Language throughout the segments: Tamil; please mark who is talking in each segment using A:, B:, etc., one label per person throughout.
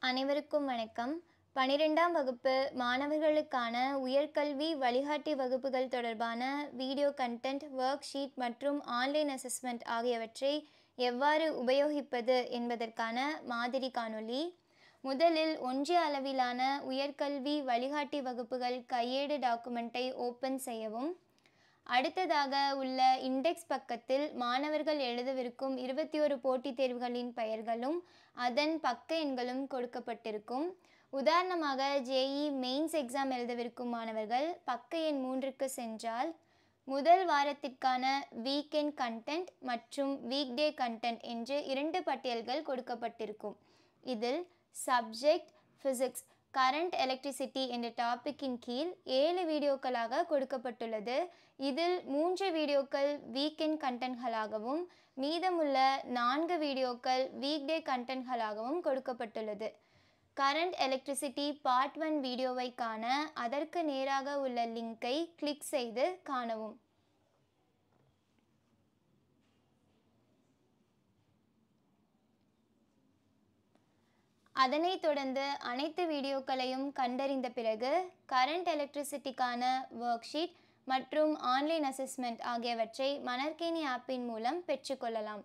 A: அனைவருக்கும் வணக்கம். 12ஆம் வகுப்பு மாணவர்களுக்கான உயர்கல்வி வழிகாட்டி வகுப்புகள் தொடர்பான வீடியோ கண்டென்ட், ஒர்க் ஷீட் மற்றும் ஆன்லைன் அசஸ்மெண்ட் ஆகியவற்றை எவ்வாறு உபயோகிப்பது என்பதற்கான மாதிரி காணொளி. முதலில் ஒன்றிய அளவிலான உயர்கல்வி வழிகாட்டி வகுப்புகள் கையேடு டாக்குமெண்ட்டை ஓப்பன் செய்யவும். அடுத்ததாக உள்ள இண்டெக்ஸ் பக்கத்தில் மாணவர்கள் எழுதவிருக்கும் 21 போட்டித் தேர்வுகளின் பெயர்களும் அதன் பக்க எண்களும் கொடுக்கப்பட்டிருக்கும். உதாரணமாக ஜேஇ மெயின்ஸ் எக்ஸாம் எழுதவிருக்கும் மாணவர்கள் பக்க எண் 3க்கு சென்றால் முதல் வாரத்திற்கான வீக்கெண்ட் கண்டென்ட் மற்றும் வீக்டே கண்டென்ட் என்று 2 பட்டியல்கள் கொடுக்கப்பட்டிருக்கும். இதில் சப்ஜெக்ட் ஃபிசிக்ஸ் கரண்ட் எலக்ட்ரிசிட்டி என்ற டாப்பிக்கின் கீழ் 7 வீடியோக்களாக கொடுக்கப்பட்டுள்ளது. இதில் 3 வீடியோக்கள் வீக்கெண்ட் கண்டென்ட்களாகவும் மீதமுள்ள 4 வீடியோக்கள் வீக்டே கண்டென்ட்களாகவும் கொடுக்கப்பட்டுள்ளது. கரண்ட் எலக்ட்ரிசிட்டி பார்ட் 1 வீடியோவை காண அதற்கு நேராக உள்ள லிங்கை கிளிக் செய்து காணவும். அதனைத் தொடர்ந்து அனைத்து வீடியோக்களையும் கண்டறிந்த பிறகு கரண்ட் எலக்ட்ரிசிட்டிக்கான ஒர்க் ஷீட் மற்றும் ஆன்லைன் அசஸ்மெண்ட் ஆகியவற்றை மணற்கேணி ஆப்பின் மூலம் பெற்றுக்கொள்ளலாம்.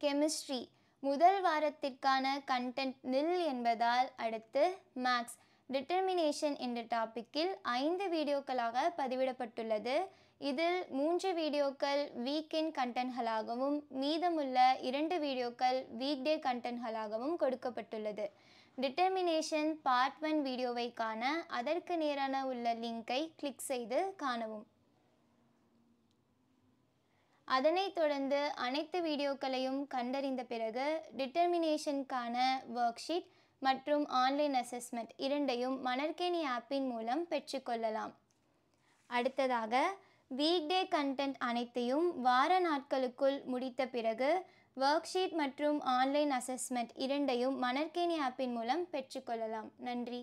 A: கெமிஸ்ட்ரி முதல் வாரத்திற்கான கண்டென்ட் நில் என்பதால் அடுத்து மேக்ஸ் டிட்டர்மினேஷன் என்ற டாப்பிக்கில் 5 வீடியோக்களாக பதிவிடப்பட்டுள்ளது. இதில் 3 வீடியோக்கள் வீக்கெண்ட் கண்டென்ட்களாகவும் மீதமுள்ள 2 வீடியோக்கள் வீக்டே கண்டென்ட்களாகவும் கொடுக்கப்பட்டுள்ளது. டிட்டர்மினேஷன் பார்ட் 1 வீடியோவை காண அதற்கு நேரான உள்ள லிங்கை கிளிக் செய்து காணவும். அதனைத் தொடர்ந்து அனைத்து வீடியோக்களையும் கண்டறிந்த பிறகு டிட்டர்மினேஷனுக்கான ஒர்க் ஷீட் மற்றும் ஆன்லைன் அசஸ்மெண்ட் இரண்டையும் மணற்கேணி ஆப்பின் மூலம் பெற்றுக்கொள்ளலாம். அடுத்ததாக வீக்டே கண்டென்ட் அனைத்தையும் வார நாட்களுக்குள் முடித்த பிறகு ஒர்க் ஷீட் மற்றும் ஆன்லைன் அசஸ்மெண்ட் இரண்டையும் மணற்கேணி ஆப்பின் மூலம் பெற்றுக்கொள்ளலாம். நன்றி.